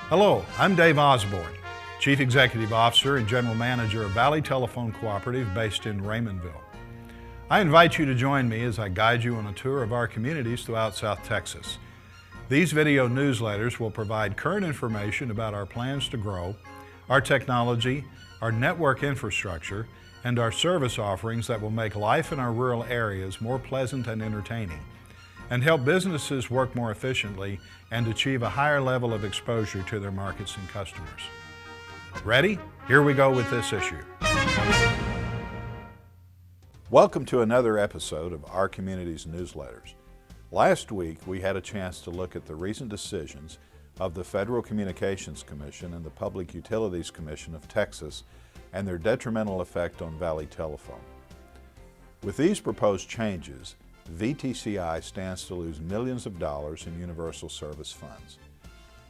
Hello, I'm Dave Osborne, Chief Executive Officer and General Manager of Valley Telephone Cooperative based in Raymondville. I invite you to join me as I guide you on a tour of our communities throughout South Texas. These video newsletters will provide current information about our plans to grow, our technology, our network infrastructure, and our service offerings that will make life in our rural areas more pleasant and entertaining, and help businesses work more efficiently and achieve a higher level of exposure to their markets and customers. Ready? Here we go with this issue. Welcome to another episode of Our Community's Newsletters. Last week, we had a chance to look at the recent decisions of the Federal Communications Commission and the Public Utilities Commission of Texas and their detrimental effect on Valley Telephone. With these proposed changes, VTCI stands to lose millions of dollars in universal service funds.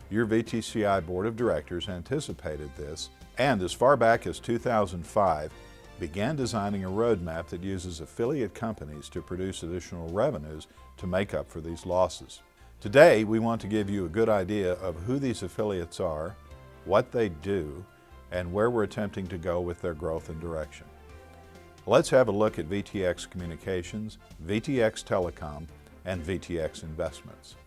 Your VTCI Board of Directors anticipated this and, as far back as 2005, began designing a roadmap that uses affiliate companies to produce additional revenues to make up for these losses. Today, we want to give you a good idea of who these affiliates are, what they do, and where we're attempting to go with their growth and direction. Let's have a look at VTX Communications, VTX Telecom, and VTX Investments.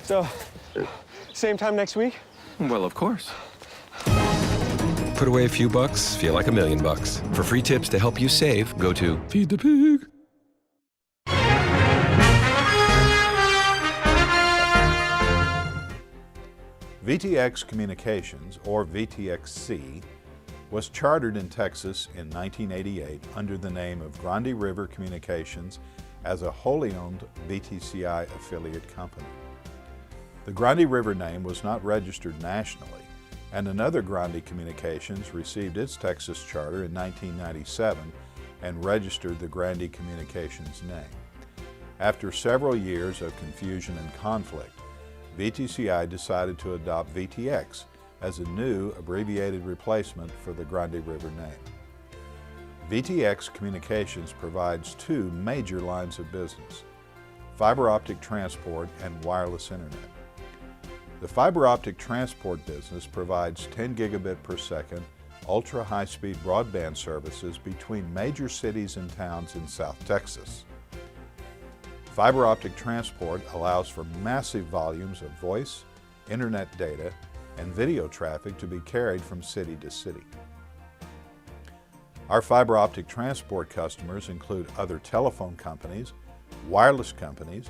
So, same time next week? Well, of course. Put away a few bucks, feel like $1 million. For free tips to help you save, go to Feed the Pig. VTX Communications, or VTXC, was chartered in Texas in 1988 under the name of Grande River Communications as a wholly owned VTCI affiliate company. The Grande River name was not registered nationally, and another Grande Communications received its Texas charter in 1997 and registered the Grande Communications name. After several years of confusion and conflict, VTCI decided to adopt VTX as a new abbreviated replacement for the Grande River name. VTX Communications provides two major lines of business: fiber optic transport and wireless internet. The fiber optic transport business provides 10 gigabit per second ultra high-speed broadband services between major cities and towns in South Texas. Fiber optic transport allows for massive volumes of voice, internet data, and video traffic to be carried from city to city. Our fiber optic transport customers include other telephone companies, wireless companies,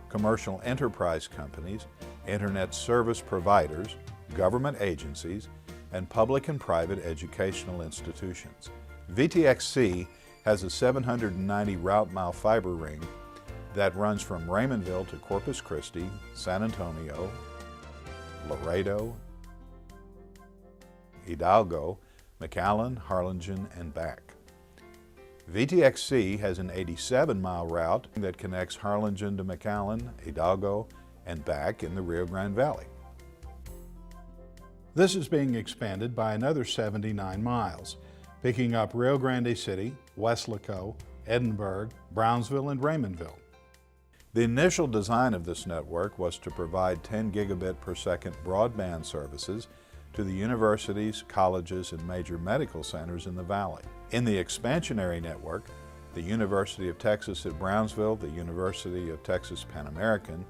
commercial enterprise companies, internet service providers, government agencies, and public and private educational institutions. VTXC has a 790 route mile fiber ring that runs from Raymondville to Corpus Christi, San Antonio, Laredo, Hidalgo, McAllen, Harlingen, and back. VTXC has an 87-mile route that connects Harlingen to McAllen, Hidalgo, and back in the Rio Grande Valley. This is being expanded by another 79 miles, picking up Rio Grande City, Weslaco, Edinburgh, Brownsville, and Raymondville. The initial design of this network was to provide 10 gigabit per second broadband services to the universities, colleges, and major medical centers in the valley. In the expansionary network, the University of Texas at Brownsville, the University of Texas Pan American,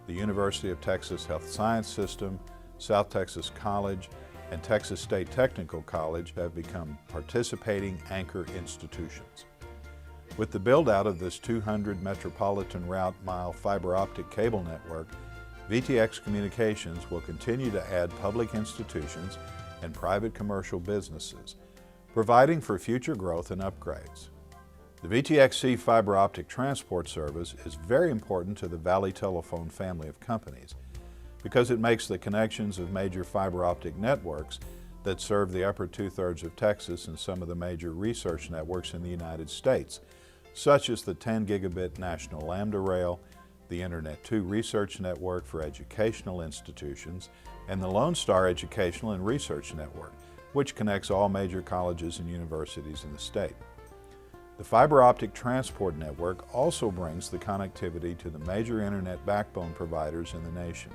the University of Texas Health Science System, South Texas College, and Texas State Technical College have become participating anchor institutions. With the build-out of this 200 metropolitan route mile fiber optic cable network, VTX Communications will continue to add public institutions and private commercial businesses, providing for future growth and upgrades. The VTXC fiber optic transport service is very important to the Valley Telephone family of companies because it makes the connections of major fiber optic networks that serve the upper two-thirds of Texas and some of the major research networks in the United States, such as the 10 gigabit National Lambda Rail, the Internet 2 Research Network for educational institutions, and the Lone Star Educational and Research Network, which connects all major colleges and universities in the state. The fiber optic transport network also brings the connectivity to the major Internet backbone providers in the nation.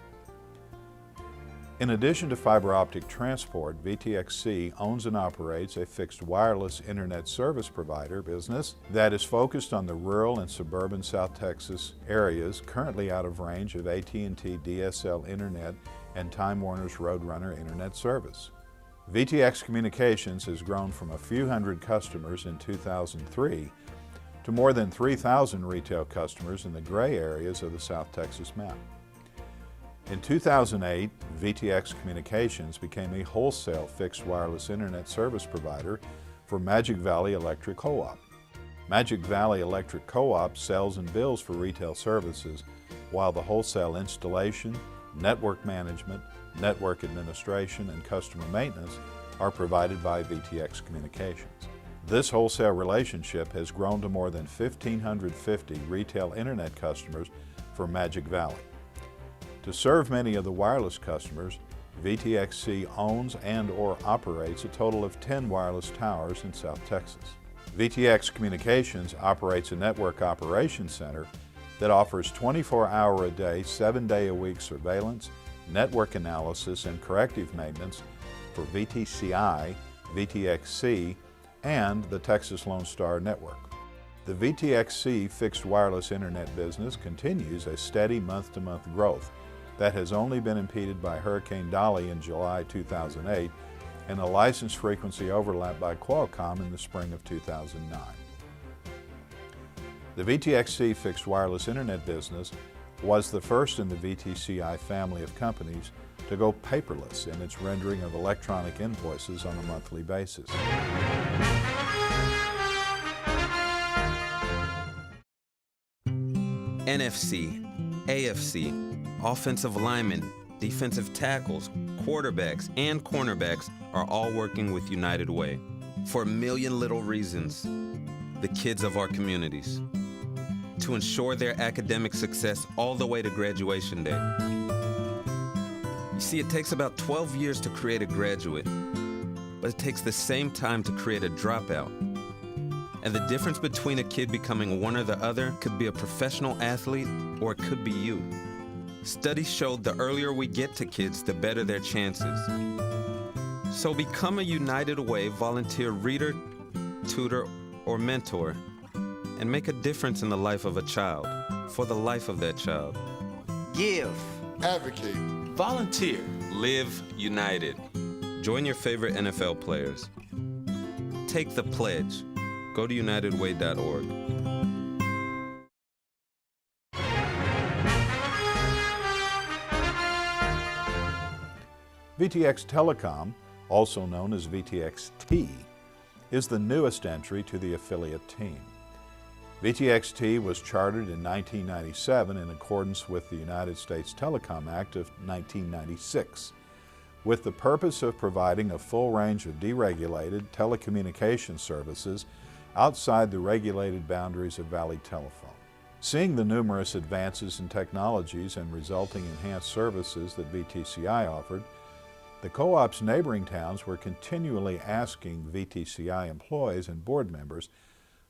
In addition to fiber optic transport, VTXC owns and operates a fixed wireless Internet service provider business that is focused on the rural and suburban South Texas areas currently out of range of AT&T DSL Internet and Time Warner's Roadrunner Internet service. VTX Communications has grown from a few hundred customers in 2003 to more than 3,000 retail customers in the gray areas of the South Texas map. In 2008, VTX Communications became a wholesale fixed wireless Internet service provider for Magic Valley Electric Co-op. Magic Valley Electric Co-op sells and bills for retail services, while the wholesale installation, network management, network administration, and customer maintenance are provided by VTX Communications. This wholesale relationship has grown to more than 1,550 retail Internet customers for Magic Valley. To serve many of the wireless customers, VTXC owns and/or operates a total of 10 wireless towers in South Texas. VTX Communications operates a network operations center that offers 24-hour-a-day, 7-day-a-week surveillance, network analysis, and corrective maintenance for VTCI, VTXC, and the Texas Lone Star Network. The VTXC fixed wireless Internet business continues a steady month-to-month growth that has only been impeded by Hurricane Dolly in July 2008 and a license frequency overlap by Qualcomm in the spring of 2009. The VTXC fixed wireless Internet business was the first in the VTCI family of companies to go paperless in its rendering of electronic invoices on a monthly basis. NFC, AFC, offensive linemen, defensive tackles, quarterbacks, and cornerbacks are all working with United Way for a million little reasons. The kids of our communities, to ensure their academic success all the way to graduation day. You see, it takes about 12 years to create a graduate, but it takes the same time to create a dropout. And the difference between a kid becoming one or the other could be a professional athlete, or it could be you. Studies showed the earlier we get to kids, the better their chances. So become a United Way volunteer reader, tutor, or mentor, and make a difference in the life of a child, for the life of that child. Give. Advocate. Volunteer. Live united. Join your favorite NFL players. Take the pledge. Go to unitedway.org. VTX Telecom, also known as VTXT, is the newest entry to the affiliate team. VTXT was chartered in 1997 in accordance with the United States Telecom Act of 1996, with the purpose of providing a full range of deregulated telecommunication services outside the regulated boundaries of Valley Telephone. Seeing the numerous advances in technologies and resulting enhanced services that VTCI offered, the co-op's neighboring towns were continually asking VTCI employees and board members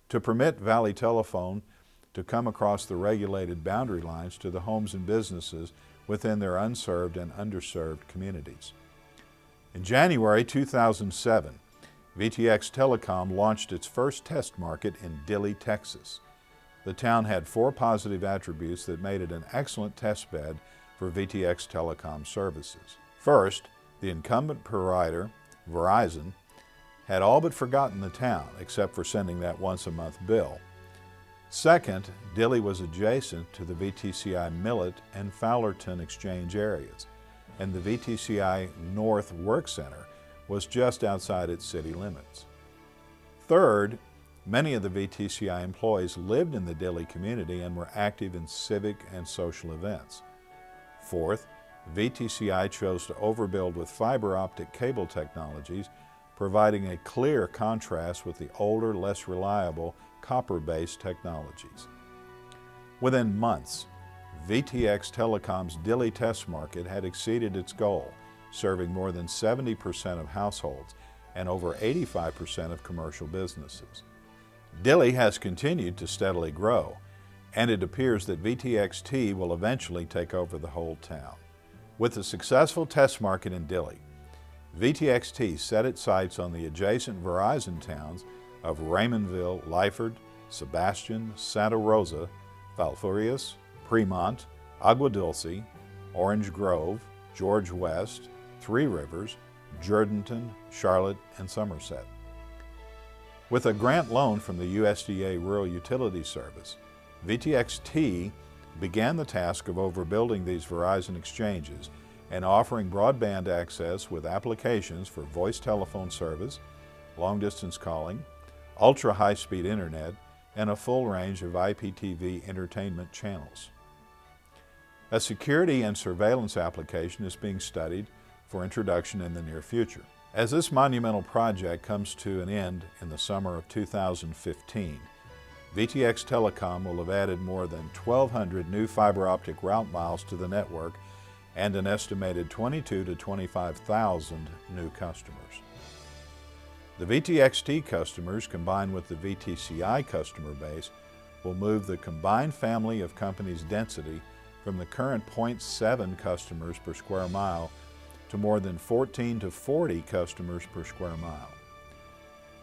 to permit Valley Telephone to come across the regulated boundary lines to the homes and businesses within their unserved and underserved communities. In January 2007, VTX Telecom launched its first test market in Dilley, Texas. The town had 4 positive attributes that made it an excellent test bed for VTX Telecom services. First, The incumbent provider, Verizon, had all but forgotten the town except for sending that once-a-month bill. Second, Dilley was adjacent to the VTCI Millet and Fowlerton exchange areas, and the VTCI North Work Center was just outside its city limits. Third, many of the VTCI employees lived in the Dilley community and were active in civic and social events. Fourth, VTCI chose to overbuild with fiber optic cable technologies, providing a clear contrast with the older, less reliable copper-based technologies. Within months, VTX Telecom's Dilley test market had exceeded its goal, serving more than 70% of households and over 85% of commercial businesses. Dilley has continued to steadily grow, and it appears that VTXT will eventually take over the whole town. With the successful test market in Dilley, VTXT set its sights on the adjacent Verizon towns of Raymondville, Lyford, Sebastian, Santa Rosa, Falfurrias, Fremont, Agua Dulce, Orange Grove, George West, Three Rivers, Jourdanton, Charlotte, and Somerset. With a grant loan from the USDA Rural Utilities Service, VTXT began the task of overbuilding these Verizon exchanges and offering broadband access with applications for voice telephone service, long-distance calling, ultra-high-speed internet, and a full range of IPTV entertainment channels. A security and surveillance application is being studied for introduction in the near future. As this monumental project comes to an end in the summer of 2015, VTX Telecom will have added more than 1,200 new fiber optic route miles to the network and an estimated 22,000 to 25,000 new customers. The VTXT customers, combined with the VTCI customer base, will move the combined family of companies' density from the current 0.7 customers per square mile to more than 14 to 40 customers per square mile.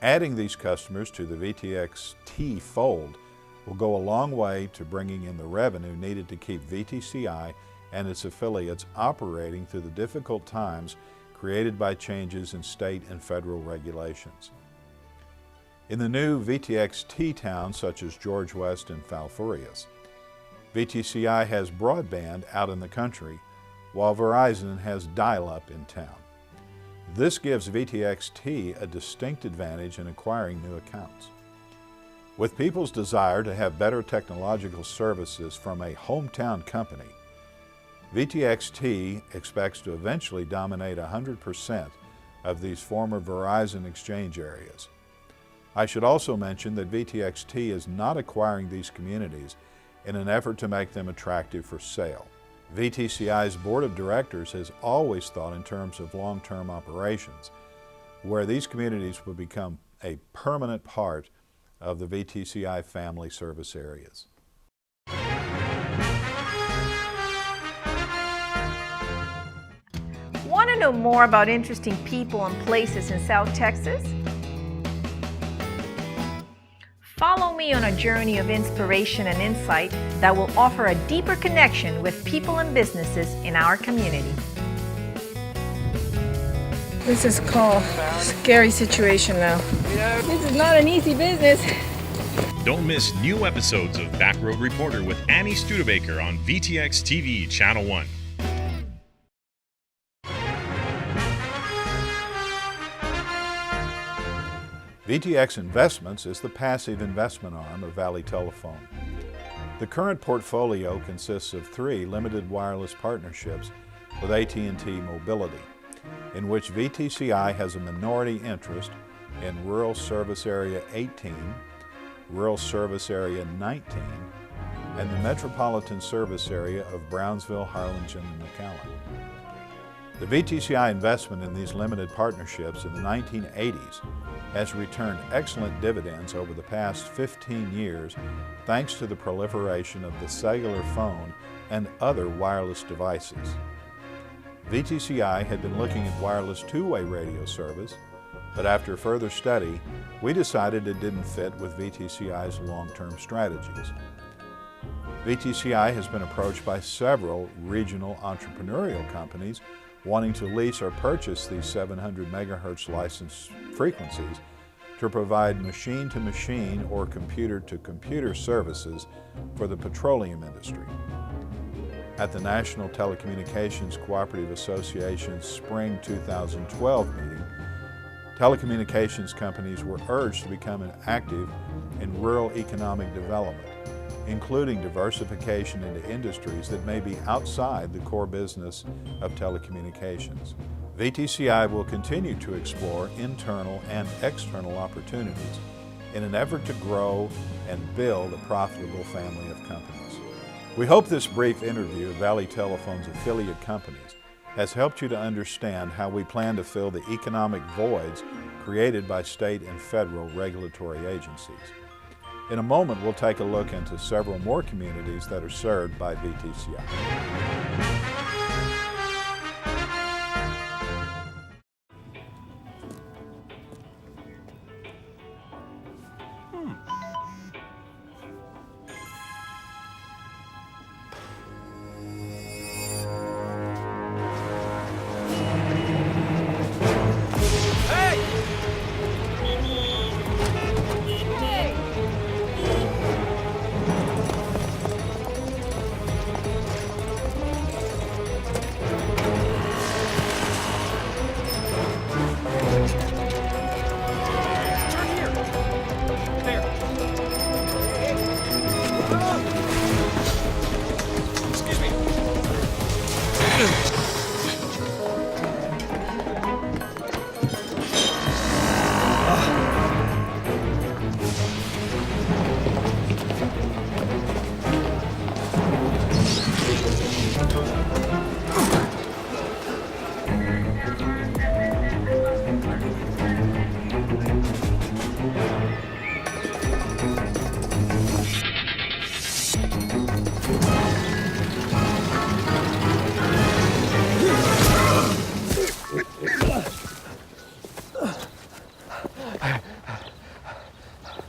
Adding these customers to the VTXT fold will go a long way to bringing in the revenue needed to keep VTCI and its affiliates operating through the difficult times created by changes in state and federal regulations. In the new VTXT towns such as George West and Falfurrias, VTCI has broadband out in the country, while Verizon has dial-up in town. This gives VTXT a distinct advantage in acquiring new accounts. With people's desire to have better technological services from a hometown company, VTXT expects to eventually dominate 100% of these former Verizon exchange areas. I should also mention that VTXT is not acquiring these communities in an effort to make them attractive for sale. VTCI's board of directors has always thought in terms of long-term operations, where these communities will become a permanent part of the VTCI family service areas. Want to know more about interesting people and places in South Texas? Follow me on a journey of inspiration and insight that will offer a deeper connection with people and businesses in our community. This is called scary situation now. This is not an easy business. Don't miss new episodes of Backroad Reporter with Annie Studebaker on VTX TV Channel 1. VTX Investments is the passive investment arm of Valley Telephone. The current portfolio consists of 3 limited wireless partnerships with AT&T Mobility, in which VTCI has a minority interest in Rural Service Area 18, Rural Service Area 19, and the Metropolitan Service Area of Brownsville, Harlingen, and McAllen. The VTCI investment in these limited partnerships in the 1980s has returned excellent dividends over the past 15 years thanks to the proliferation of the cellular phone and other wireless devices. VTCI had been looking at wireless two-way radio service, but after further study, we decided it didn't fit with VTCI's long-term strategies. VTCI has been approached by several regional entrepreneurial companies wanting to lease or purchase these 700 megahertz licensed frequencies to provide machine-to-machine or computer-to-computer services for the petroleum industry. At the National Telecommunications Cooperative Association's Spring 2012 meeting, telecommunications companies were urged to become active in rural economic development, including diversification into industries that may be outside the core business of telecommunications. VTCI will continue to explore internal and external opportunities in an effort to grow and build a profitable family of companies. We hope this brief interview of Valley Telephone's affiliate companies has helped you to understand how we plan to fill the economic voids created by state and federal regulatory agencies. In a moment, we'll take a look into several more communities that are served by VTCI.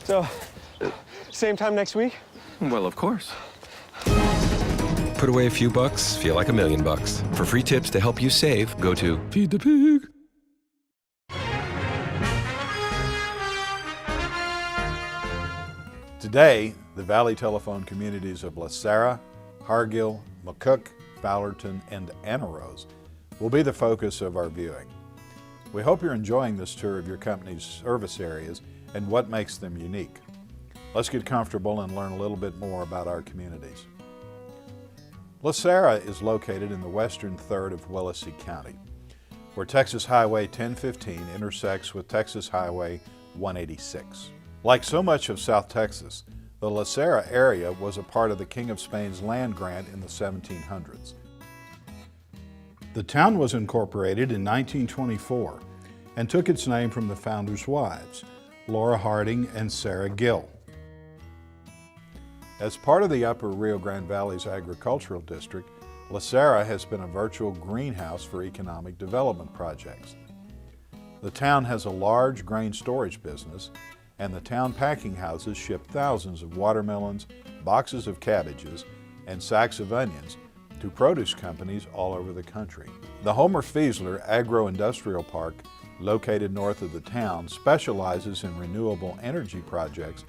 So, same time next week? Well, of course. Put away a few bucks, feel like $1 million. For free tips to help you save, go to Feed the Pig. Today, the Valley Telephone communities of Lasara, Hargill, McCook, Fowlerton, and Anarose will be the focus of our viewing. We hope you're enjoying this tour of your company's service areas and what makes them unique. Let's get comfortable and learn a little bit more about our communities. Lasara is located in the western third of Willacy County, where Texas Highway 1015 intersects with Texas Highway 186. Like so much of South Texas, the Lasara area was a part of the King of Spain's land grant in the 1700s. The town was incorporated in 1924 and took its name from the founders' wives, Laura Harding and Sarah Gill. As part of the Upper Rio Grande Valley's agricultural district, Lasara has been a virtual greenhouse for economic development projects. The town has a large grain storage business, and the town packing houses ship thousands of watermelons, boxes of cabbages, and sacks of onions to produce companies all over the country. The Homer Fiesler Agro-Industrial Park, located north of the town, specializes in renewable energy projects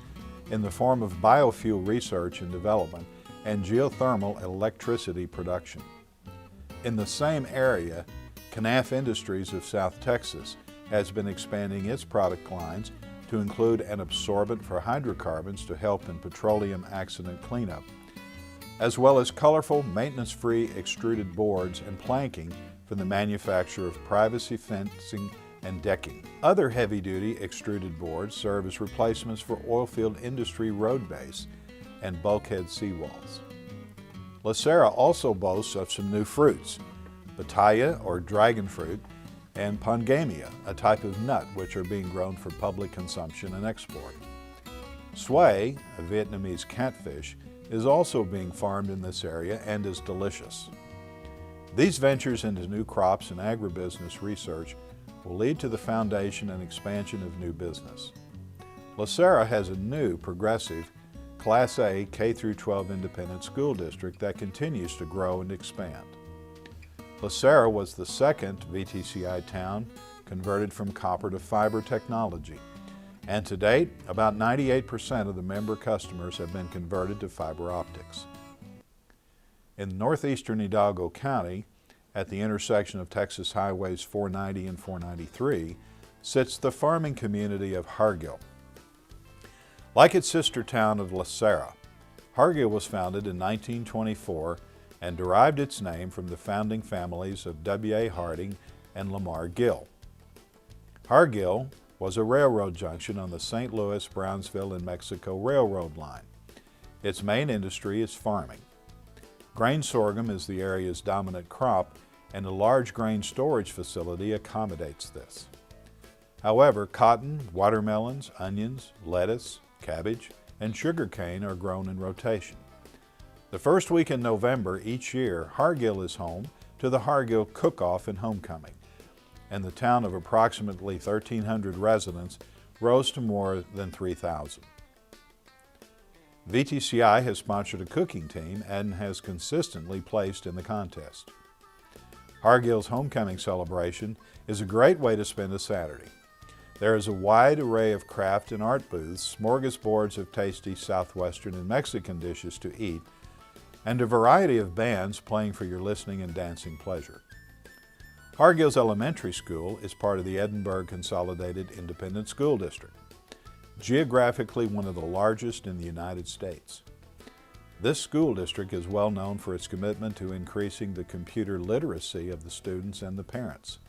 in the form of biofuel research and development and geothermal electricity production. In the same area, Canaf Industries of South Texas has been expanding its product lines to include an absorbent for hydrocarbons to help in petroleum accident cleanup, as well as colorful, maintenance-free extruded boards and planking for the manufacture of privacy fencing and decking. Other heavy-duty extruded boards serve as replacements for oilfield industry road base and bulkhead seawalls. Lasara also boasts of some new fruits, pitaya or dragon fruit, and pongamia, a type of nut which are being grown for public consumption and export. Sway, a Vietnamese catfish, is also being farmed in this area and is delicious. These ventures into new crops and agribusiness research will lead to the foundation and expansion of new business. Lasara has a new, progressive, Class A K-12 independent school district that continues to grow and expand. Lasara was the second VTCI town converted from copper to fiber technology, and to date, about 98% of the member customers have been converted to fiber optics. In northeastern Hidalgo County, at the intersection of Texas Highways 490 and 493, sits the farming community of Hargill. Like its sister town of Lasara, Hargill was founded in 1924 and derived its name from the founding families of W.A. Harding and Lamar Gill. Hargill was a railroad junction on the St. Louis, Brownsville, and Mexico Railroad line. Its main industry is farming. Grain sorghum is the area's dominant crop, and a large grain storage facility accommodates this. However, cotton, watermelons, onions, lettuce, cabbage, and sugarcane are grown in rotation. The first week in November each year, Hargill is home to the Hargill Cook-Off and Homecoming, and the town of approximately 1,300 residents rose to more than 3,000. VTCI has sponsored a cooking team and has consistently placed in the contest. Hargill's homecoming celebration is a great way to spend a Saturday. There is a wide array of craft and art booths, smorgasbords of tasty Southwestern and Mexican dishes to eat, and a variety of bands playing for your listening and dancing pleasure. Hargill's elementary school is part of the Edinburgh Consolidated Independent School District, geographically one of the largest in the United States. This school district is well known for its commitment to increasing the computer literacy of the students and the parents.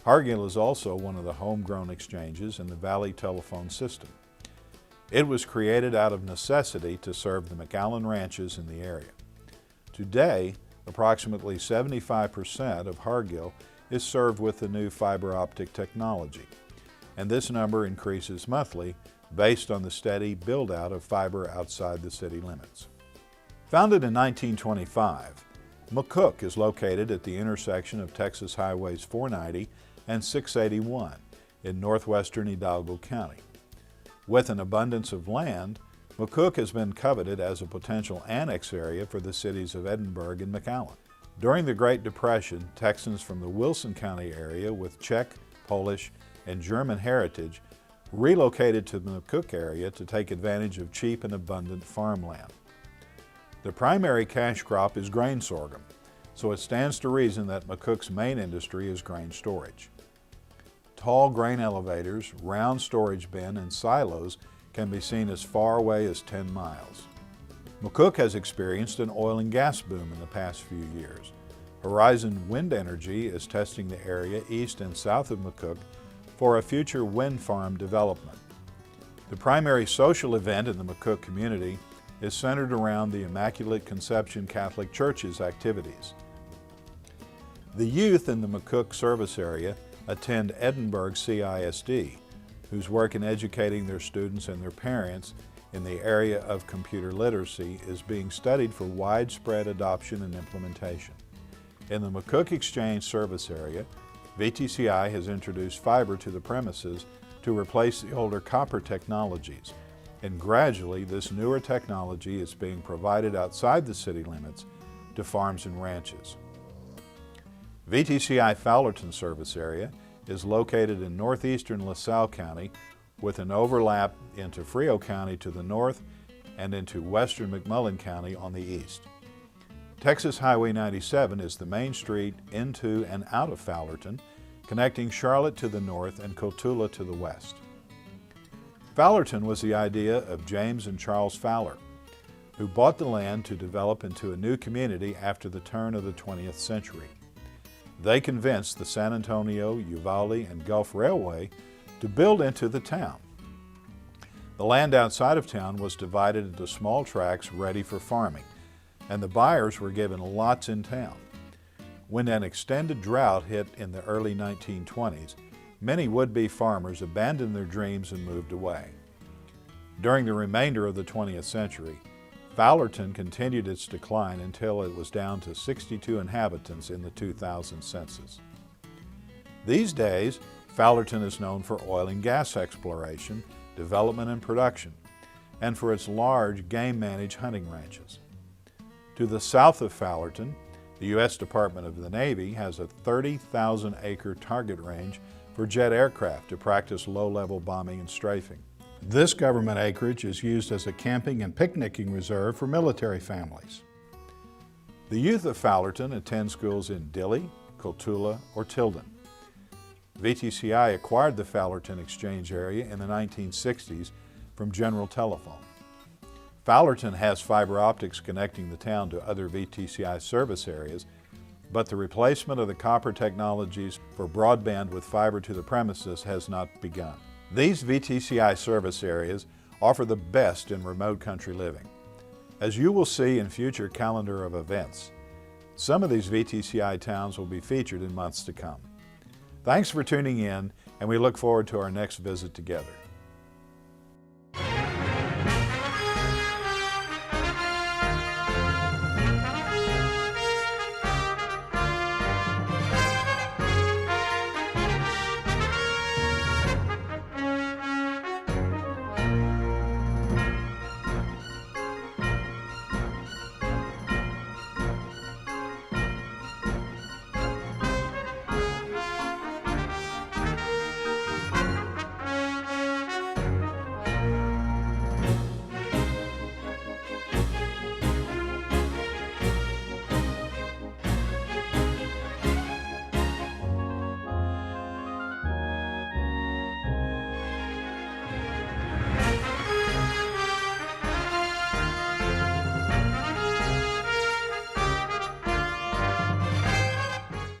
Hargill is also one of the homegrown exchanges in the Valley Telephone System. It was created out of necessity to serve the McAllen ranches in the area. Today, approximately 75% of Hargill is served with the new fiber optic technology, and this number increases monthly based on the steady build-out of fiber outside the city limits. Founded in 1925, McCook is located at the intersection of Texas Highways 490 and 681 in northwestern Hidalgo County. With an abundance of land, McCook has been coveted as a potential annex area for the cities of Edinburgh and McAllen. During the Great Depression, Texans from the Wilson County area with Czech, Polish, and German heritage relocated to the McCook area to take advantage of cheap and abundant farmland. The primary cash crop is grain sorghum, so it stands to reason that McCook's main industry is grain storage. Tall grain elevators, round storage bin, and silos can be seen as far away as 10 miles. McCook has experienced an oil and gas boom in the past few years. Horizon Wind Energy is testing the area east and south of McCook for a future wind farm development. The primary social event in the McCook community is centered around the Immaculate Conception Catholic Church's activities. The youth in the McCook service area attend Edinburgh CISD, whose work in educating their students and their parents in the area of computer literacy is being studied for widespread adoption and implementation. In the McCook Exchange service area, VTCI has introduced fiber to the premises to replace the older copper technologies, and gradually this newer technology is being provided outside the city limits to farms and ranches. VTCI Fowlerton service area is located in northeastern LaSalle County with an overlap into Frio County to the north and into western McMullen County on the east. Texas Highway 97 is the main street into and out of Fowlerton, connecting Charlotte to the north and Cotulla to the west. Fowlerton was the idea of James and Charles Fowler, who bought the land to develop into a new community after the turn of the 20th century. They convinced the San Antonio, Uvalde, and Gulf Railway to build into the town. The land outside of town was divided into small tracts ready for farming, and the buyers were given lots in town. When an extended drought hit in the early 1920s, many would-be farmers abandoned their dreams and moved away. During the remainder of the 20th century, Fowlerton continued its decline until it was down to 62 inhabitants in the 2000 census. These days, Fowlerton is known for oil and gas exploration, development and production, and for its large game-managed hunting ranches. To the south of Fowlerton The U.S. Department of the Navy has a 30,000-acre target range for jet aircraft to practice low-level bombing and strafing. This government acreage is used as a camping and picnicking reserve for military families. The youth of Fowlerton attend schools in Dilley, Cotulla, or Tilden. VTCI acquired the Fowlerton exchange area in the 1960s from General Telephone. Fowlerton has fiber optics connecting the town to other VTCI service areas, but the replacement of the copper technologies for broadband with fiber to the premises has not begun. These VTCI service areas offer the best in remote country living. As you will see in future calendar of events, some of these VTCI towns will be featured in months to come. Thanks for tuning in, and we look forward to our next visit together.